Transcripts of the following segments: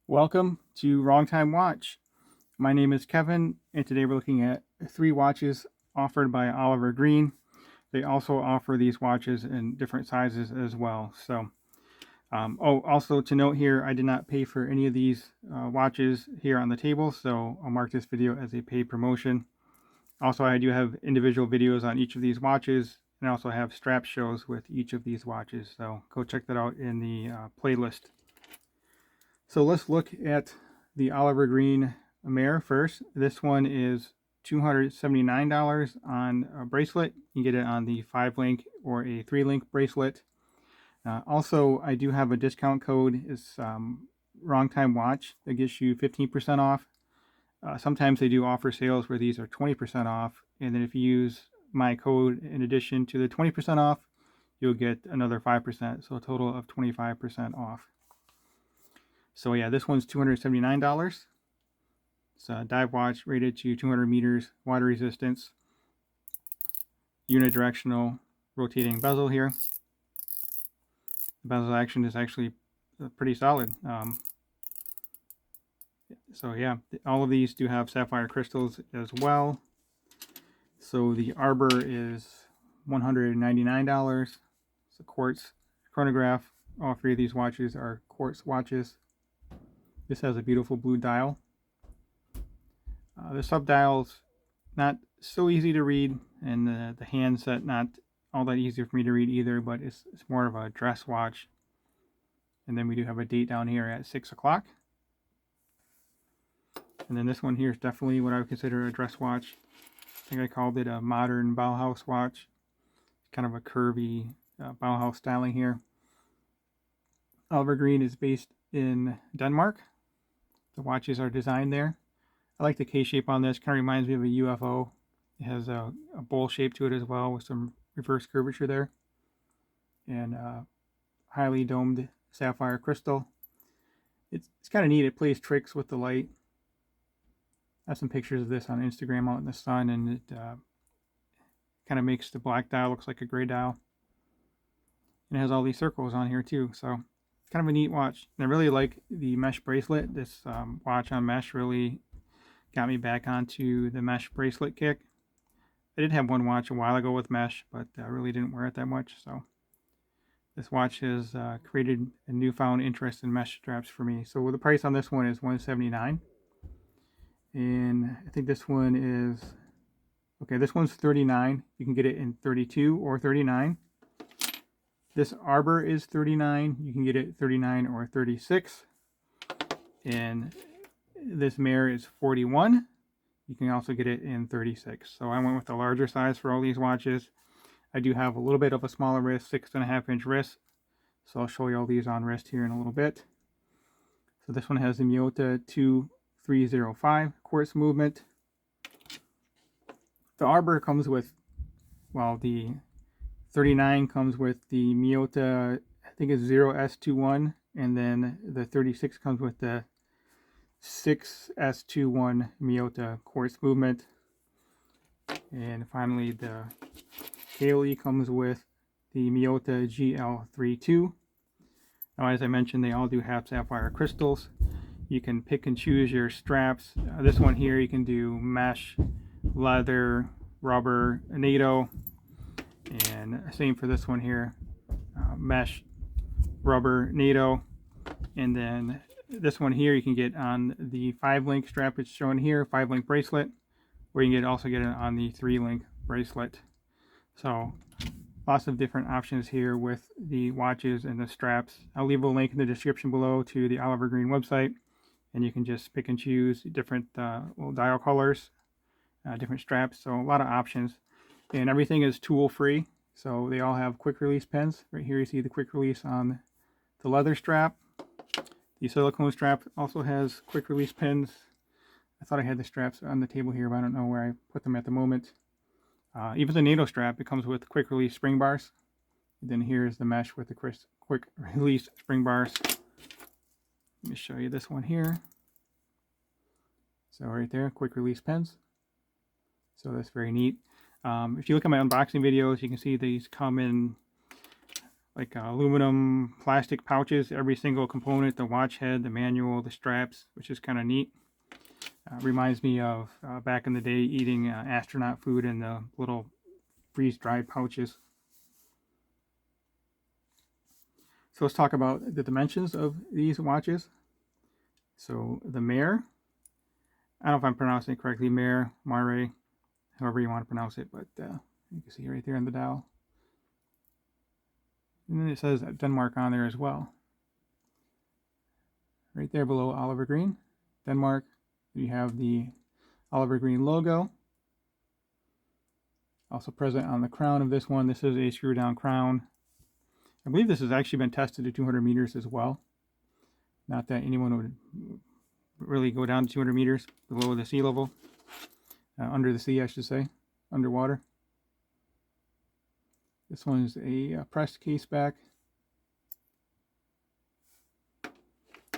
Welcome to Wrong Time Watch. My name is Kevin, and today we're looking at 3 watches offered by Oliver Green. They also offer these watches in different sizes as well. Also to note here, I did not pay for any of these watches here on the table, so I'll mark this video as a paid promotion. Also, I do have individual videos on each of these watches, and I also have strap shows with each of these watches, so go check that out in the playlist. So let's look at the Oliver Green Mare first. This one is $279 on a bracelet. You can get it on the 5-link or a 3-link bracelet. Also, I do have a discount code. It's Wrong Time Watch that gets you 15% off. Sometimes they do offer sales where these are 20% off. And then if you use my code in addition to the 20% off, you'll get another 5%. So a total of 25% off. So yeah, this one's $279. It's a dive watch rated to 200 meters water resistance. Unidirectional rotating bezel here. The bezel action is actually pretty solid. So yeah, all of these do have sapphire crystals as well. So the Arbor is $199. It's a quartz chronograph. All 3 of these watches are quartz watches. This has a beautiful blue dial. The subdial's not so easy to read, and the handset not all that easy for me to read either, but it's more of a dress watch. And then we do have a date down here at 6 o'clock. And then this one here is definitely what I would consider a dress watch. I think I called it a modern Bauhaus watch. Kind of a curvy Bauhaus styling here. Oliver Green is based in Denmark. The watches are designed there. I like the K-shape on this. Kind of reminds me of a UFO. It has a bowl shape to it as well with some reverse curvature there. And highly domed sapphire crystal. It's kind of neat. It plays tricks with the light. I have some pictures of this on Instagram out in the sun, and it kind of makes the black dial looks like a gray dial. And it has all these circles on here too. So it's kind of a neat watch. And I really like the mesh bracelet. This watch on mesh really got me back onto the mesh bracelet kick. I did have one watch a while ago with mesh, but I really didn't wear it that much. So this watch has created a newfound interest in mesh straps for me. So the price on this one is $179. And I think this one is, okay, this one's $39. You can get it in 32 or 39. This Arbor is $39. You can get it 39 or 36. And this Mare is $41. You can also get it in 36. So I went with the larger size for all these watches. I do have a little bit of a smaller wrist, 6.5-inch wrist. So I'll show you all these on wrist here in a little bit. So this one has the Miyota 2305 quartz movement. The Arbor comes with, well, the 39 comes with the Miyota, I think it's 0S21, and then the 36 comes with the 6S21 Miyota quartz movement. And finally, the Caeli comes with the Miyota GL32. Now, as I mentioned, they all do have sapphire crystals. You can pick and choose your straps. This one here, you can do mesh, leather, rubber, NATO. And same for this one here, mesh, rubber, NATO. And then this one here, you can get on the 5-link strap it's shown here, 5-link bracelet, or you can also get it on the 3-link bracelet. So lots of different options here with the watches and the straps. I'll leave a link in the description below to the Oliver Green website, and you can just pick and choose different little dial colors, different straps. So a lot of options, and everything is tool free. So they all have quick release pins. Right here you see the quick release on the leather strap. The silicone strap also has quick release pins. I thought I had the straps on the table here, but I don't know where I put them at the moment. Even the NATO strap, it comes with quick release spring bars. And then here's the mesh with the quick release spring bars. Let me show you this one here. So right there, quick release pins. So that's very neat. If you look at my unboxing videos, you can see these come in like aluminum plastic pouches, every single component, the watch head, the manual, the straps, which is kind of neat. Reminds me of back in the day eating astronaut food in the little freeze-dried pouches. So let's talk about the dimensions of these watches. So the Mare, I don't know if I'm pronouncing it correctly, Mare, however you want to pronounce it, but you can see right there on the dial. And then it says Denmark on there as well. Right there below Oliver Green, Denmark, you have the Oliver Green logo. Also present on the crown of this one. This is a screw down crown. I believe this has actually been tested to 200 meters as well. Not that anyone would really go down to 200 meters below the sea level. Under the sea, I should say. Underwater. This one is a pressed case back.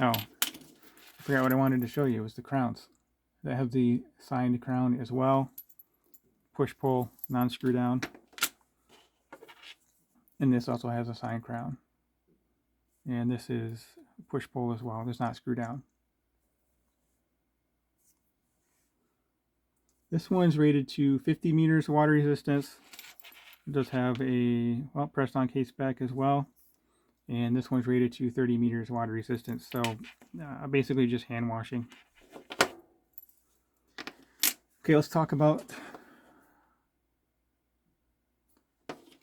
Oh, I forgot what I wanted to show you. It was the crowns. That have the signed crown as well. Push-pull, non-screw down. And this also has a signed crown. And this is push-pull as well. It's not screw down. This one's rated to 50 meters water resistance. It does have a pressed on case back as well. And this one's rated to 30 meters water resistance. So basically just hand washing. Okay, let's talk about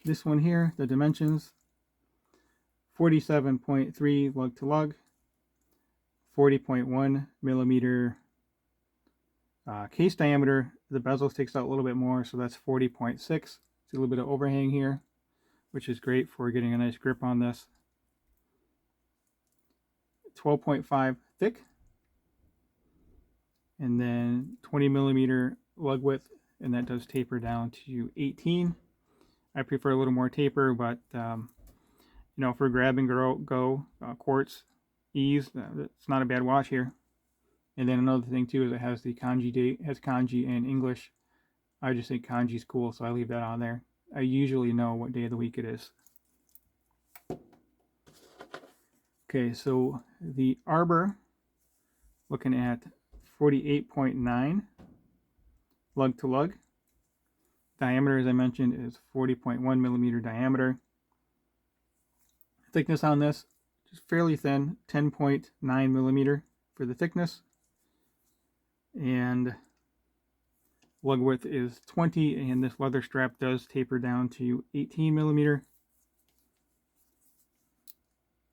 this one here, the dimensions. 47.3 lug to lug, 40.1 millimeter case diameter. The bezel sticks out a little bit more, so that's 40.6. See a little bit of overhang here, which is great for getting a nice grip on this. 12.5 thick, and then 20 millimeter lug width, and that does taper down to 18. I prefer a little more taper, but you know, for grab and go quartz ease, it's not a bad watch here. And then another thing too is it has the kanji date, has kanji and English. I just think kanji's cool, so I leave that on there. I usually know what day of the week it is. Okay, so the Arbor, looking at 48.9 lug to lug. Diameter, as I mentioned, is 40.1 millimeter diameter. Thickness on this is fairly thin, 10.9 millimeter for the thickness. And lug width is 20, and this leather strap does taper down to 18 millimeter.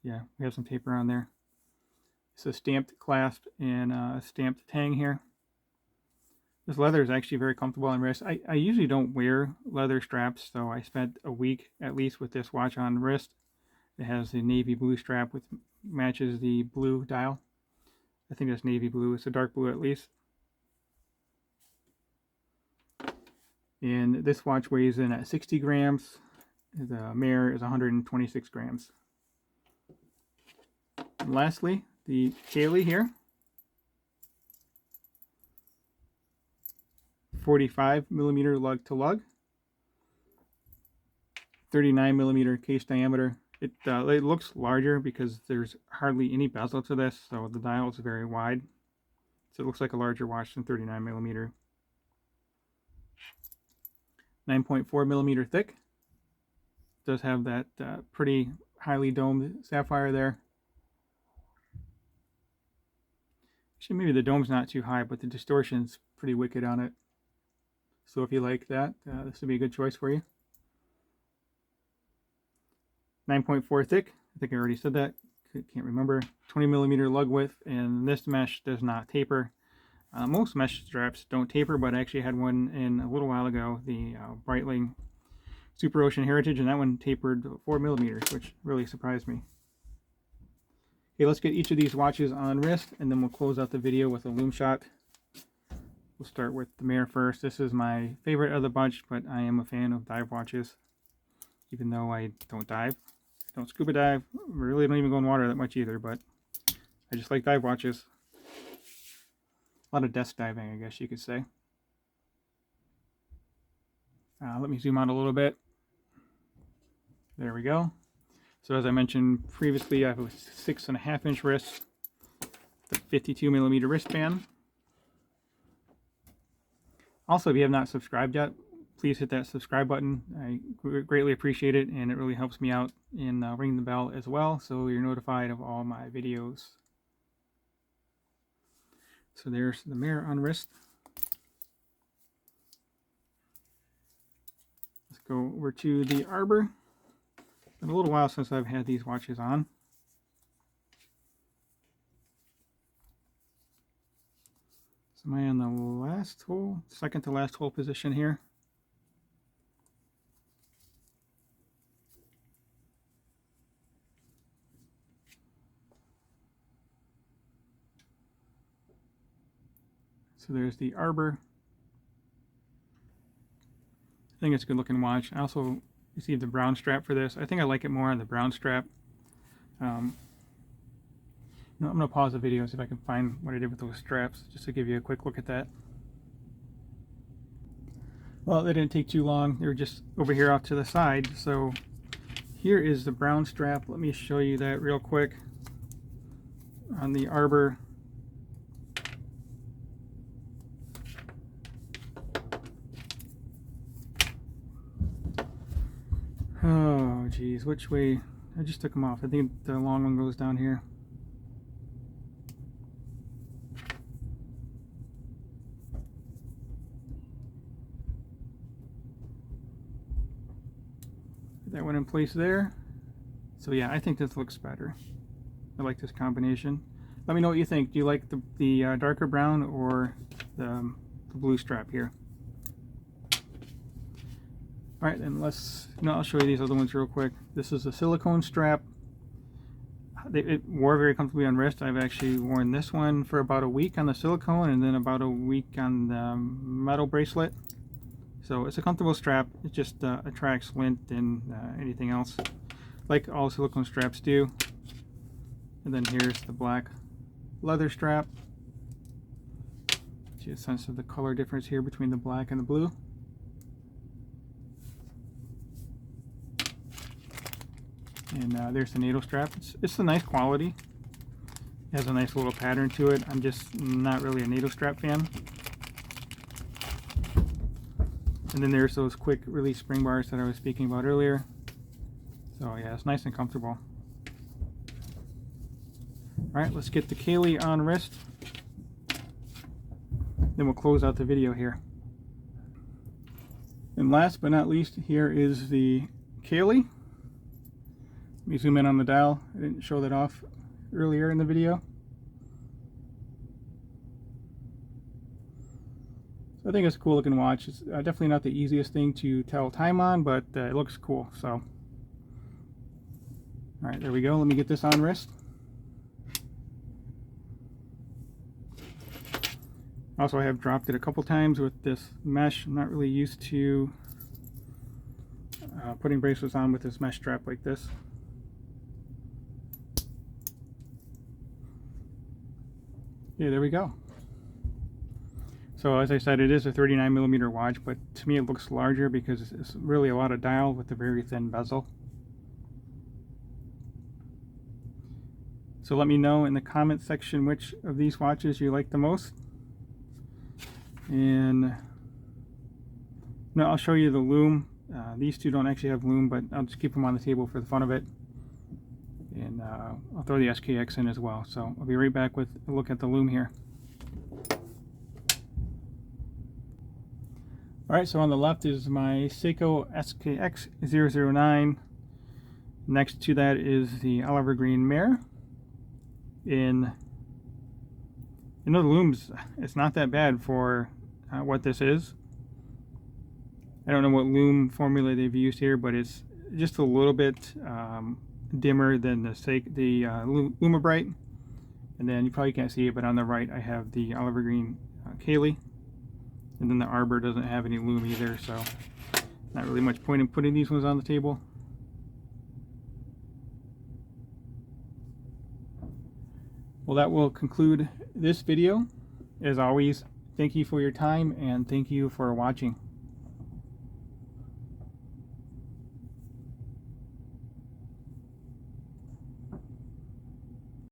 Yeah, we have some taper on there. It's a stamped clasp and a stamped tang here. This leather is actually very comfortable on wrist. I usually don't wear leather straps, so I spent a week at least with this watch on wrist. It has the navy blue strap, which matches the blue dial. I think that's navy blue. It's a dark blue at least. And this watch weighs in at 60 grams. The Mare is 126 grams. And lastly, the Caeli here. 45 millimeter lug to lug. 39 millimeter case diameter. It looks larger because there's hardly any bezel to this, so the dial is very wide. So it looks like a larger watch than 39 millimeter. 9.4 millimeter thick. It does have that pretty highly domed sapphire there. Actually, maybe the dome's not too high, but the distortion's pretty wicked on it. So if you like that, this would be a good choice for you. 9.4 thick. I think I already said that. Can't remember. 20 millimeter lug width, and this mesh does not taper. Most mesh straps don't taper, but I actually had one in a little while ago, the Breitling Super Ocean Heritage, and that one tapered 4 millimeters, which really surprised me. Okay, let's get each of these watches on wrist, and then we'll close out the video with a Lume shot. We'll start with the Mare first. This is my favorite of the bunch, but I am a fan of dive watches, even though I don't dive. I don't scuba dive. I really don't even go in water that much either, but I just like dive watches. A lot of desk diving, I guess you could say. Let me zoom out a little bit. There we go. So as I mentioned previously, I have a 6.5-inch wrist, the 52mm wristband. Also, if you have not subscribed yet, please hit that subscribe button. I greatly appreciate it, and it really helps me out in ringing the bell as well, so you're notified of all my videos. So there's the Mare on wrist. Let's go over to the Arbor. It's been a little while since I've had these watches on. So am I on the last hole? Second to last hole position here. So there's the Arbor. I think it's a good looking watch. I also received the brown strap for this. I think I like it more on the brown strap. I'm going to pause the video and see if I can find what I did with those straps, just to give you a quick look at that. Well, they didn't take too long. They were just over here off to the side. So here is the brown strap. Let me show you that real quick. On the Arbor, oh geez, which way? I just took them off. I think the long one goes down here. Put that one in place there. So yeah, I think this looks better. I like this combination. Let me know what you think. Do you like the darker brown or the blue strap here? All right, then I'll show you these other ones real quick. This is a silicone strap. It wore very comfortably on wrist. I've actually worn this one for about a week on the silicone and then about a week on the metal bracelet. So it's a comfortable strap. It just attracts lint and anything else, like all silicone straps do. And then here's the black leather strap. See a sense of the color difference here between the black and the blue. And there's the NATO strap. It's a nice quality. It has a nice little pattern to it. I'm just not really a NATO strap fan. And then there's those quick release spring bars that I was speaking about earlier. So yeah, it's nice and comfortable. Alright, let's get the Caeli on wrist. Then we'll close out the video here. And last but not least, here is the Caeli. Let me zoom in on the dial. I didn't show that off earlier in the video. So I think it's a cool looking watch. It's definitely not the easiest thing to tell time on, but it looks cool. So, alright, there we go. Let me get this on wrist. Also, I have dropped it a couple times with this mesh. I'm not really used to putting bracelets on with this mesh strap like this. Yeah, there we go. So as I said, it is a 39mm watch, but to me it looks larger because it's really a lot of dial with a very thin bezel. So let me know in the comment section which of these watches you like the most. And no, I'll show you the Lume. These two don't actually have Lume, but I'll just keep them on the table for the fun of it. And I'll throw the SKX in as well. So I'll be right back with a look at the Lume here. Alright, so on the left is my Seiko SKX 009. Next to that is the Oliver Green Mare. You know, the Lume's, it's not that bad for what this is. I don't know what Lume formula they've used here, but it's just a little bit dimmer than the Lume Bright. And then you probably can't see it, but on the right I have the Oliver Green Caeli. And then the Arbor doesn't have any Lume either, so not really much point in putting these ones on the table. Well, that will conclude this video. As always, thank you for your time and thank you for watching.